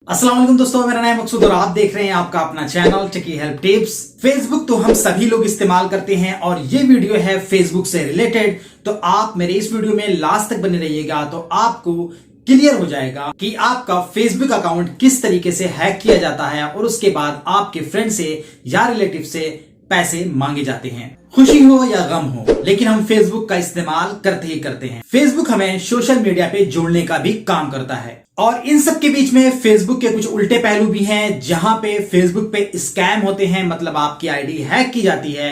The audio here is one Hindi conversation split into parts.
अस्सलाम वालेकुम दोस्तों, मेरा नाम मकसूद और आप देख रहे हैं आपका अपना चैनल टेकी हेल्प टिप्स। फेसबुक तो हम सभी लोग इस्तेमाल करते हैं और ये वीडियो है फेसबुक से रिलेटेड, तो आप मेरे इस वीडियो में लास्ट तक बने रहिएगा तो आपको क्लियर हो जाएगा कि आपका फेसबुक अकाउंट किस तरीके से हैक किया जाता है और उसके बाद आपके फ्रेंड से या रिलेटिव से पैसे मांगे जाते हैं। खुशी हो या गम हो, लेकिन हम फेसबुक का इस्तेमाल करते ही करते हैं। फेसबुक हमें सोशल मीडिया पे जोड़ने का भी काम करता है और इन सब के बीच में फेसबुक के कुछ उल्टे पहलू भी हैं, जहां पे फेसबुक पे स्कैम होते हैं, मतलब आपकी आईडी हैक की जाती है,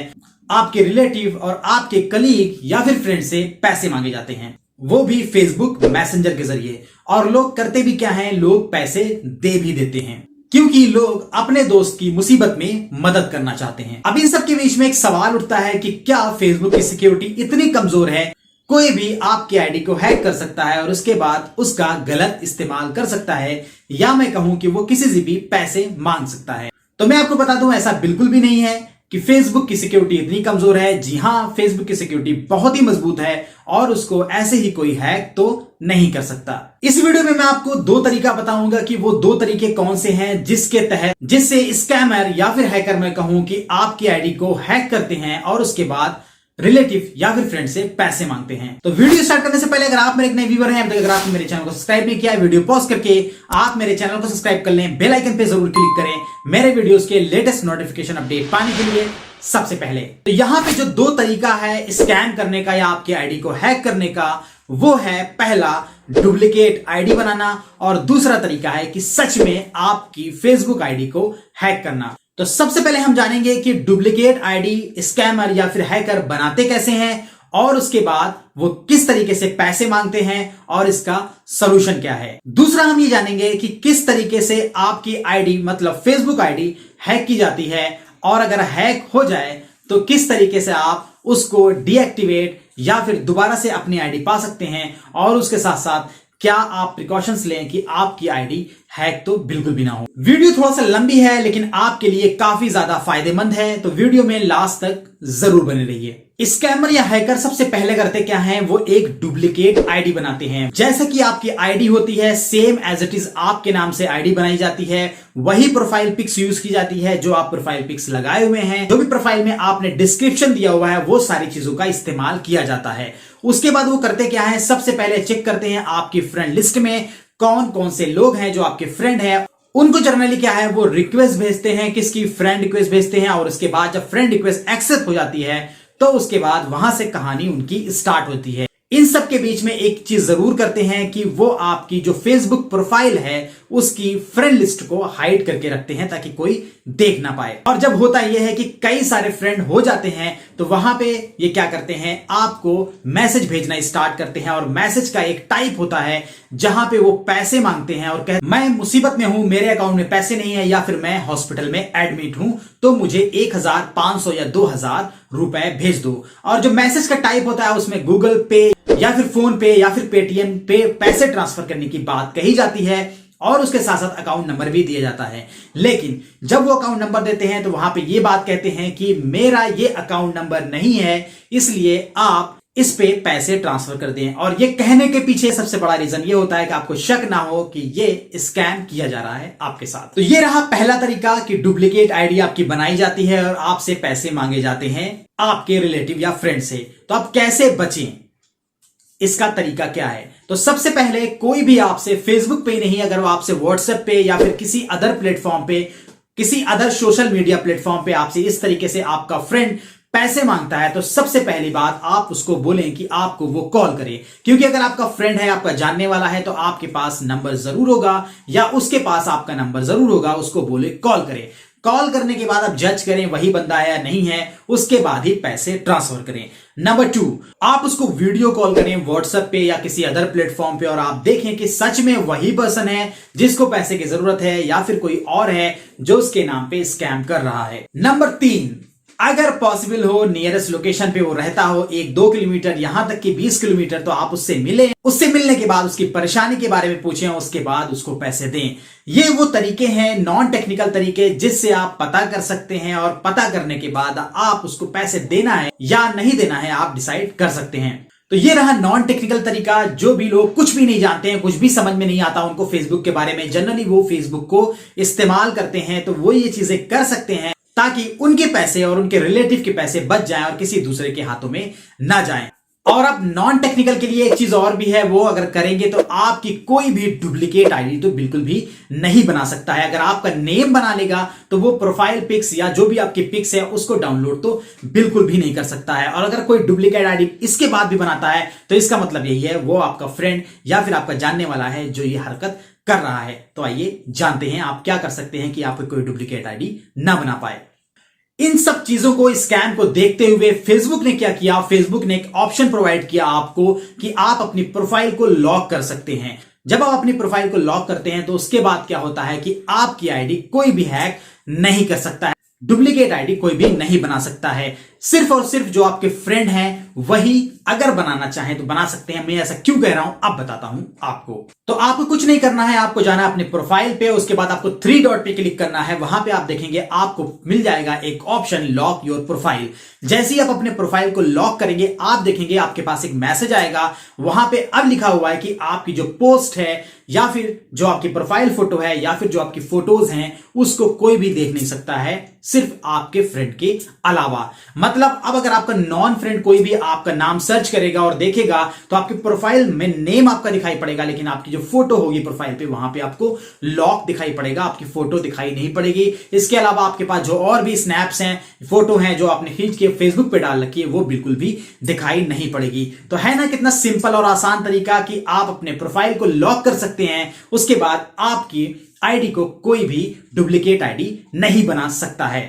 आपके रिलेटिव और आपके कलीग या फिर फ्रेंड से पैसे मांगे जाते हैं, वो भी फेसबुक मैसेंजर के जरिए। और लोग करते भी क्या हैं, लोग पैसे दे भी देते हैं क्योंकि लोग अपने दोस्त की मुसीबत में मदद करना चाहते हैं। अब इन सब के बीच में एक सवाल उठता है कि क्या फेसबुक की सिक्योरिटी इतनी कमजोर है, कोई भी आपकी आईडी को हैक कर सकता है और उसके बाद उसका गलत इस्तेमाल कर सकता है, या मैं कहूं कि वो किसी से भी पैसे मांग सकता है। तो मैं आपको बता दूं, ऐसा बिल्कुल भी नहीं है कि फेसबुक की सिक्योरिटी इतनी कमजोर है। जी हां, फेसबुक की सिक्योरिटी बहुत ही मजबूत है और उसको ऐसे ही कोई हैक तो नहीं कर सकता। इस वीडियो में मैं आपको दो तरीका बताऊंगा कि वो दो तरीके कौन से हैं जिससे स्कैमर या फिर हैकर, मैं कहूं कि आपकी आईडी को हैक करते हैं और उसके बाद रिलेटिव या फिर फ्रेंड से पैसे मांगते हैं। तो वीडियो स्टार्ट करने से पहले अगर आप मेरे एक नए व्यूअर हैं, अगर आपने मेरे चैनल को सब्सक्राइब नहीं किया है, वीडियो पॉज करके आप मेरे चैनल को सब्सक्राइब कर लें, बेल आइकन पे जरूर क्लिक करें मेरे वीडियोस के लेटेस्ट नोटिफिकेशन अपडेट पाने के लिए सबसे पहले। तो यहां पे जो दो तरीका है स्कैम करने का या आपकी आईडी को हैक करने का, वो है पहला डुप्लीकेट आईडी बनाना और दूसरा तरीका है कि सच में आपकी फेसबुक आईडी को हैक करना। तो सबसे पहले हम जानेंगे कि डुप्लीकेट आईडी स्कैमर या फिर हैकर बनाते कैसे हैं और उसके बाद वो किस तरीके से पैसे मांगते हैं और इसका सॉल्यूशन क्या है। दूसरा हम ये जानेंगे कि किस तरीके से आपकी आईडी मतलब फेसबुक आईडी हैक की जाती है और अगर हैक हो जाए तो किस तरीके से आप उसको डीएक्टिवेट या फिर दोबारा से अपनी आईडी पा सकते हैं, और उसके साथ साथ क्या आप प्रिकॉशंस लें कि आपकी आईडी हैक तो बिल्कुल भी ना हो। वीडियो थोड़ा सा लंबी है लेकिन आपके लिए काफी ज्यादा फायदेमंद है, तो वीडियो में लास्ट तक जरूर बने रहिए। स्कैमर या हैकर सबसे पहले करते क्या हैं, वो एक डुप्लीकेट आईडी बनाते हैं। जैसे कि आपकी आईडी होती है सेम एज इट इज आपके नाम से आईडी बनाई जाती है, वही प्रोफाइल पिक्स यूज की जाती है जो आप प्रोफाइल पिक्स लगाए हुए हैं, जो भी प्रोफाइल में आपने डिस्क्रिप्शन दिया हुआ है वो सारी चीजों का इस्तेमाल किया जाता है। उसके बाद वो करते क्या है, सबसे पहले चेक करते हैं आपकी फ्रेंड लिस्ट में कौन कौन से लोग हैं जो आपके फ्रेंड हैं। उनको जनरली क्या है, वो रिक्वेस्ट भेजते हैं, किसकी फ्रेंड रिक्वेस्ट भेजते हैं, और उसके बाद जब फ्रेंड रिक्वेस्ट एक्सेप्ट हो जाती है तो उसके बाद वहां से कहानी उनकी स्टार्ट होती है। इन सब के बीच में एक चीज जरूर करते हैं कि वो आपकी जो फेसबुक प्रोफाइल है उसकी फ्रेंड लिस्ट को हाइड करके रखते हैं ताकि कोई देख ना पाए। और जब होता यह है कि कई सारे फ्रेंड हो जाते हैं तो वहां पे ये क्या करते हैं, आपको मैसेज भेजना स्टार्ट करते हैं, और मैसेज का एक टाइप होता है जहां पे वो पैसे मांगते हैं और कहते मैं मुसीबत में हूं, मेरे अकाउंट में पैसे नहीं है, या फिर मैं हॉस्पिटल में एडमिट हूं, तो मुझे 1500 या 2000 रुपए भेज दो। और जो मैसेज का टाइप होता है उसमें गूगल पे या फिर फोन पे या फिर पेटीएम पे पैसे ट्रांसफर करने की बात कही जाती है और उसके साथ साथ अकाउंट नंबर भी दिया जाता है। लेकिन जब वो अकाउंट नंबर देते हैं तो वहां पे ये बात कहते हैं कि मेरा ये अकाउंट नंबर नहीं है, इसलिए आप इस पे पैसे ट्रांसफर कर दें। और ये कहने के पीछे सबसे बड़ा रीजन ये होता है कि आपको शक ना हो कि ये स्कैम किया जा रहा है आपके साथ। तो ये रहा पहला तरीका कि डुप्लीकेट आईडी आपकी बनाई जाती है और आपसे पैसे मांगे जाते हैं आपके रिलेटिव या फ्रेंड से। तो आप कैसे बचें, इसका तरीका क्या है? तो सबसे पहले कोई भी आपसे फेसबुक पे नहीं, अगर वो आपसे व्हाट्सएप पे या फिर किसी अदर प्लेटफॉर्म पे, किसी अदर सोशल मीडिया प्लेटफॉर्म पे आपसे इस तरीके से आपका फ्रेंड पैसे मांगता है, तो सबसे पहली बात आप उसको बोलें कि आपको वो कॉल करे। क्योंकि अगर आपका फ्रेंड है, आपका जानने वाला है, तो आपके पास नंबर जरूर होगा या उसके पास आपका नंबर जरूर होगा, उसको बोले कॉल करे। कॉल करने के बाद आप जज करें वही बंदा है या नहीं है, उसके बाद ही पैसे ट्रांसफर करें। नंबर 2, आप उसको वीडियो कॉल करें व्हाट्सएप पे या किसी अदर प्लेटफॉर्म पे और आप देखें कि सच में वही पर्सन है जिसको पैसे की जरूरत है या फिर कोई और है जो उसके नाम पे स्कैम कर रहा है। नंबर 3, अगर पॉसिबल हो नियरेस्ट लोकेशन पे वो रहता हो 1-2 किलोमीटर, यहां तक कि 20 किलोमीटर, तो आप उससे मिलें। उससे मिलने के बाद उसकी परेशानी के बारे में पूछें, उसके बाद उसको पैसे दें। ये वो तरीके हैं, नॉन टेक्निकल तरीके, जिससे आप पता कर सकते हैं और पता करने के बाद आप उसको पैसे देना है या नहीं देना है आप डिसाइड कर सकते हैं। तो ये रहा नॉन टेक्निकल तरीका। जो भी लोग कुछ भी नहीं जानते हैं, कुछ भी समझ में नहीं आता उनको फेसबुक के बारे में, जनरली वो फेसबुक को इस्तेमाल करते हैं, तो वो ये चीजें कर सकते हैं ताकि उनके पैसे और उनके रिलेटिव के पैसे बच जाएं और किसी दूसरे के हाथों में ना जाएं। और अब नॉन टेक्निकल के लिए एक चीज और भी है, वो अगर करेंगे तो आपकी कोई भी डुप्लीकेट आईडी तो बिल्कुल भी नहीं बना सकता है। अगर आपका नेम बना लेगा तो वो प्रोफाइल पिक्स या जो भी आपकी पिक्स है उसको डाउनलोड तो बिल्कुल भी नहीं कर सकता है। और अगर कोई डुप्लीकेट आईडी इसके बाद भी बनाता है तो इसका मतलब यही है वो आपका फ्रेंड या फिर आपका जानने वाला है जो ये हरकत कर रहा है। तो आइए जानते हैं आप क्या कर सकते हैं कि आप कोई डुप्लीकेट आईडी ना बना पाए। इन सब चीजों को, स्कैम को देखते हुए फेसबुक ने क्या किया, फेसबुक ने एक ऑप्शन प्रोवाइड किया आपको कि आप अपनी प्रोफाइल को लॉक कर सकते हैं। जब आप अपनी प्रोफाइल को लॉक करते हैं तो उसके बाद क्या होता है कि आपकी आईडी कोई भी हैक नहीं कर सकता है, डुप्लीकेट आईडी कोई भी नहीं बना सकता है। सिर्फ और सिर्फ जो आपके फ्रेंड हैं वही अगर बनाना चाहें तो बना सकते हैं। मैं ऐसा क्यों कह रहा हूं अब बताता हूं आपको। तो आपको कुछ नहीं करना है, आपको जाना है अपने प्रोफाइल पे, उसके बाद आपको 3 डॉट पे क्लिक करना है। वहां पे आप देखेंगे आपको मिल जाएगा एक ऑप्शन लॉक योर प्रोफाइल। जैसे ही आप अपने प्रोफाइल को लॉक करेंगे आप देखेंगे आपके पास एक मैसेज आएगा। वहां पे अब लिखा हुआ है कि आपकी जो पोस्ट है या फिर जो आपकी प्रोफाइल फोटो है या फिर जो आपकी फोटोज हैं उसको कोई भी देख नहीं सकता है सिर्फ आपके फ्रेंड के अलावा। मतलब अब अगर आपका नॉन फ्रेंड कोई भी आपका नाम सर्च करेगा और देखेगा तो आपकी प्रोफाइल में नेम आपका दिखाई पड़ेगा, लेकिन आपकी जो फोटो होगी प्रोफाइल पे वहां पे आपको लॉक दिखाई पड़ेगा, आपकी फोटो दिखाई नहीं पड़ेगी। इसके अलावा आपके पास जो और भी स्नैप्स हैं, फोटो हैं जो आपने खींच के फेसबुक पे डाल रखी है वो बिल्कुल भी दिखाई नहीं पड़ेगी। तो है ना कितना सिंपल और आसान तरीका कि आप अपने प्रोफाइल को लॉक कर सकते हैं, उसके बाद आपकी आईडी को कोई भी डुप्लीकेट आईडी नहीं बना सकता है।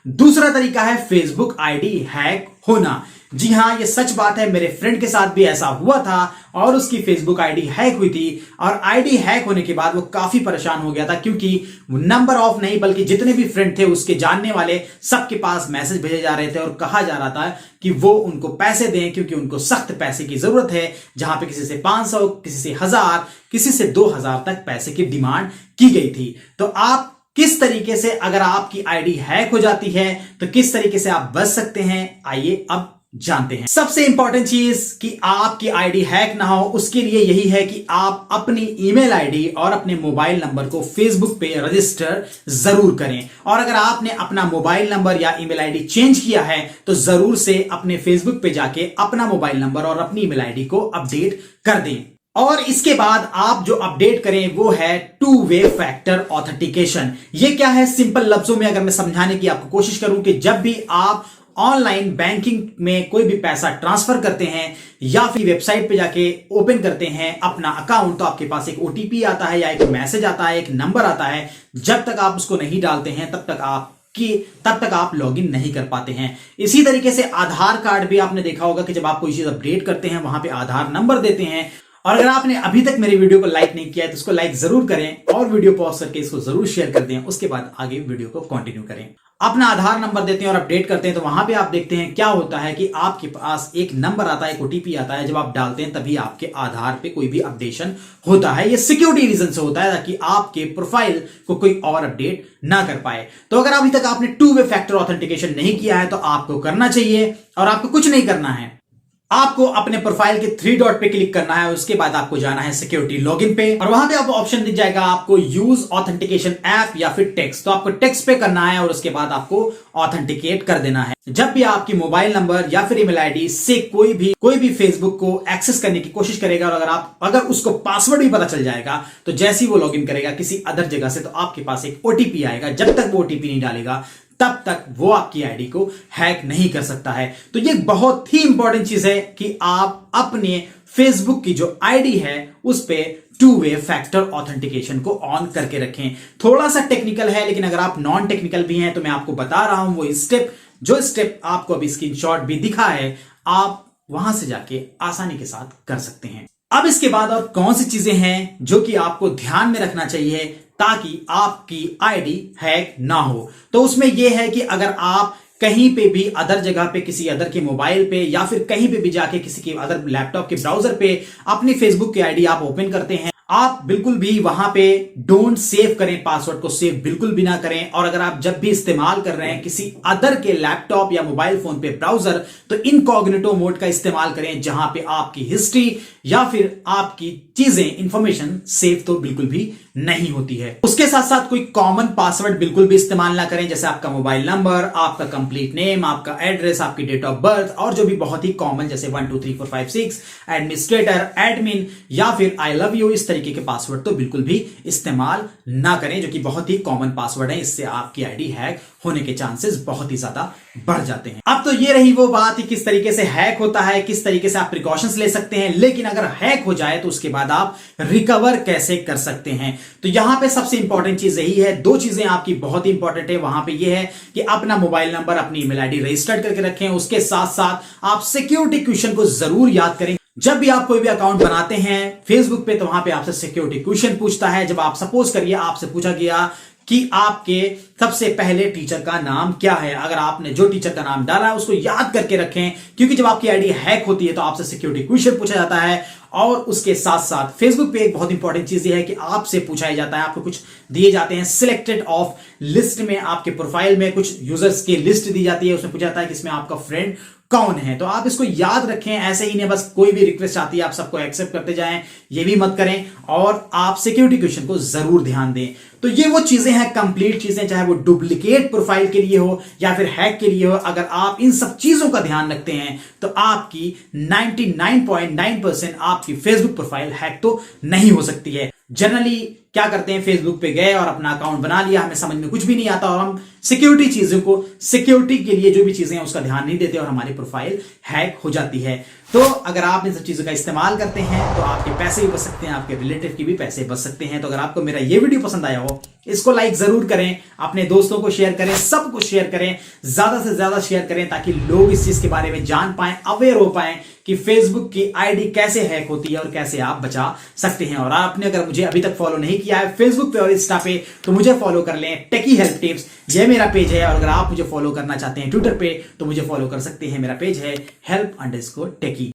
दूसरा तरीका है फेसबुक आईडी हैक होना। जी हां, ये सच बात है, मेरे फ्रेंड के साथ भी ऐसा हुआ था और उसकी फेसबुक आईडी हैक हुई थी। और आईडी हैक होने के बाद वो काफी परेशान हो गया था क्योंकि नंबर ऑफ नहीं बल्कि जितने भी फ्रेंड थे उसके जानने वाले सबके पास मैसेज भेजे जा रहे थे और कहा जा रहा था कि वो उनको पैसे दें क्योंकि उनको सख्त पैसे की जरूरत है। जहां पे किसी से 500, किसी से 1000, किसी से 2000 तक पैसे की डिमांड की गई थी। तो आप किस तरीके से, अगर आपकी आईडी हैक हो जाती है तो किस तरीके से आप बच सकते हैं, आइए अब जानते हैं। सबसे इंपॉर्टेंट चीज कि आपकी आईडी हैक ना हो उसके लिए यही है कि आप अपनी ईमेल आईडी और अपने मोबाइल नंबर को फेसबुक पे रजिस्टर जरूर करें। और अगर आपने अपना मोबाइल नंबर या ईमेल आईडी चेंज किया है तो जरूर से अपने फेसबुक पे जाके अपना मोबाइल नंबर और अपनी ईमेल आईडी को अपडेट कर दें। और इसके बाद आप जो अपडेट करें वो है 2-वे फैक्टर ऑथेंटिकेशन। ये क्या है, सिंपल लफ्जों में अगर मैं समझाने की आपको कोशिश करूं कि जब भी आप ऑनलाइन बैंकिंग में कोई भी पैसा ट्रांसफर करते हैं या फिर वेबसाइट पे जाके ओपन करते हैं अपना अकाउंट तो आपके पास एक ओटीपी आता है या एक मैसेज आता है, एक नंबर आता है। जब तक आप उसको नहीं डालते हैं तब तक आप लॉगिन नहीं कर पाते हैं। इसी तरीके से आधार कार्ड भी आपने देखा होगा कि जब आप कोई चीज अपडेट करते हैं वहां पे आधार नंबर देते हैं। और अगर आपने अभी तक मेरे वीडियो को लाइक नहीं किया है तो उसको लाइक जरूर करें और वीडियो पॉज करके इसको जरूर शेयर कर दें। उसके बाद आगे वीडियो को कंटिन्यू करें। अपना आधार नंबर देते हैं और अपडेट करते हैं तो वहां पे आप देखते हैं क्या होता है कि आपके पास एक नंबर आता है, एक ओटीपी आता है। जब आप डालते हैं तभी आपके आधार पे कोई भी अपडेशन होता है। ये सिक्योरिटी रीजन से होता है ताकि आपके प्रोफाइल को कोई और अपडेट ना कर पाए। तो अगर अभी तक आपने 2-वे फैक्टर ऑथेंटिकेशन नहीं किया है तो आपको करना चाहिए। और आपको कुछ नहीं करना है, आपको अपने प्रोफाइल के 3 डॉट पे क्लिक करना है। उसके बाद आपको जाना है सिक्योरिटी लॉगिन पे और वहां पे आपको ऑप्शन दिख जाएगा आपको यूज ऑथेंटिकेशन ऐप या फिर टेक्स्ट। तो आपको टेक्स्ट पे करना है और उसके बाद आपको ऑथेंटिकेट कर देना है। जब भी आपकी मोबाइल नंबर या फिर ईमेल आईडी से कोई भी फेसबुक को एक्सेस करने की कोशिश करेगा और अगर उसको पासवर्ड भी पता चल जाएगा तो जैसे ही वो लॉगिन करेगा किसी अदर जगह से तो आपके पास एक ओटीपी आएगा। जब तक वो ओटीपी नहीं डालेगा तब तक वो आपकी आईडी को हैक नहीं कर सकता है। तो ये बहुत ही इंपॉर्टेंट चीज है कि आप अपने फेसबुक की जो आईडी है उस पे 2-वे फैक्टर ऑथेंटिकेशन को ऑन करके रखें। थोड़ा सा टेक्निकल है लेकिन अगर आप नॉन टेक्निकल भी हैं तो मैं आपको बता रहा हूं वो स्टेप आपको अभी स्क्रीनशॉट भी दिखा है, आप वहां से जाके आसानी के साथ कर सकते हैं। अब इसके बाद और कौन सी चीजें हैं जो कि आपको ध्यान में रखना चाहिए ताकि आपकी आईडी हैक ना हो। तो उसमें यह है कि अगर आप कहीं पे भी अदर जगह पे किसी अदर के मोबाइल पे या फिर कहीं पे भी जाके किसी के अदर लैपटॉप के ब्राउजर पे अपनी फेसबुक की आईडी आप ओपन करते हैं, आप बिल्कुल भी वहां पे डोंट सेव करें, पासवर्ड को सेव बिल्कुल भी ना करें। और अगर आप जब भी इस्तेमाल कर रहे हैं किसी अदर के लैपटॉप या मोबाइल फोन पे ब्राउजर, तो इनकॉग्निटो मोड का इस्तेमाल करें, जहां पे आपकी हिस्ट्री या फिर आपकी चीजें इंफॉर्मेशन सेव तो बिल्कुल भी नहीं होती है। उसके साथ साथ कोई कॉमन पासवर्ड बिल्कुल भी इस्तेमाल ना करें, जैसे आपका मोबाइल नंबर, आपका कंप्लीट नेम, आपका एड्रेस, आपकी डेट ऑफ बर्थ, और जो भी बहुत ही कॉमन जैसे 1 2 3 4 5 6, एडमिनिस्ट्रेटर, एडमिन या फिर आई लव यू, इस तरीके के पासवर्ड तो बिल्कुल भी इस्तेमाल ना करें, जो कि बहुत ही कॉमन पासवर्ड है। इससे आपकी आईडी हैक होने के चांसेस बहुत ही ज्यादा बढ़ जाते हैं। अब तो ये रही वो बात कि किस तरीके से हैक होता है, किस तरीके से आप प्रिकॉशंस ले सकते हैं, लेकिन अगर हैक हो जाए तो उसके बाद आप रिकवर कैसे कर सकते हैं। तो यहां पे सबसे इंपॉर्टेंट चीज यही है, दो चीजें आपकी बहुत ही इंपॉर्टेंट है वहां पे ये है कि अपना मोबाइल नंबर, अपनी ईमेल आईडी रजिस्टर्ड करके रखें। उसके साथ साथ आप सिक्योरिटी क्वेश्चन को जरूर याद करें। जब भी आप कोई भी अकाउंट बनाते हैं फेसबुक पे, तो वहां पे आपसे सिक्योरिटी क्वेश्चन पूछता है। जब आप सपोज करिए आपसे पूछा गया कि आपके सबसे पहले टीचर का नाम क्या है, अगर आपने जो टीचर का नाम डाला है उसको याद करके रखें, क्योंकि जब आपकी आईडी हैक होती है तो आपसे सिक्योरिटी क्वेश्चन पूछा जाता है। और उसके साथ साथ फेसबुक पे एक बहुत इंपॉर्टेंट चीज ये है कि आपसे पूछा जाता है, आपको कुछ दिए जाते हैं सिलेक्टेड ऑफ लिस्ट में, आपके प्रोफाइल में कुछ यूजर्स की लिस्ट दी जाती है, उसमें पूछा जाता है कि इसमें आपका फ्रेंड कौन है। तो आप इसको याद रखें, ऐसे ही नहीं बस कोई भी रिक्वेस्ट आती है आप सबको एक्सेप्ट करते जाएं, ये भी मत करें। और आप सिक्योरिटी क्वेश्चन को जरूर ध्यान दें। तो ये वो चीजें हैं, कंप्लीट चीजें, चाहे वो डुप्लीकेट प्रोफाइल के लिए हो या फिर हैक के लिए हो। अगर आप इन सब चीजों का ध्यान रखते हैं तो आपकी 99.9% आपकी फेसबुक प्रोफाइल हैक तो नहीं हो सकती है। जनरली क्या करते हैं, फेसबुक पे गए और अपना अकाउंट बना लिया, हमें समझ में कुछ भी नहीं आता और हम सिक्योरिटी चीजों को, सिक्योरिटी के लिए जो भी चीजें हैं उसका ध्यान नहीं देते और हमारी प्रोफाइल हैक हो जाती है। तो अगर आप इन सब चीजों का इस्तेमाल करते हैं तो आपके पैसे भी बच सकते हैं, आपके रिलेटिव की भी पैसे बच सकते हैं। तो अगर आपको मेरा ये वीडियो पसंद आया हो, इसको लाइक जरूर करें, अपने दोस्तों को शेयर करें, सबको शेयर करें, ज्यादा से ज्यादा शेयर करें, ताकि लोग इस चीज के बारे में जान पाएं, अवेयर हो पाएं कि फेसबुक की आईडी कैसे हैक होती है और कैसे आप बचा सकते हैं। और आपने अगर मुझे अभी तक फॉलो नहीं किया है फेसबुक पे और इंस्टा पे, तो मुझे फॉलो कर लें, टेकी हेल्प टिप्स, ये मेरा पेज है। और अगर आप मुझे फॉलो करना चाहते हैं ट्विटर पे, तो मुझे फॉलो कर सकते हैं, मेरा पेज है help_techie।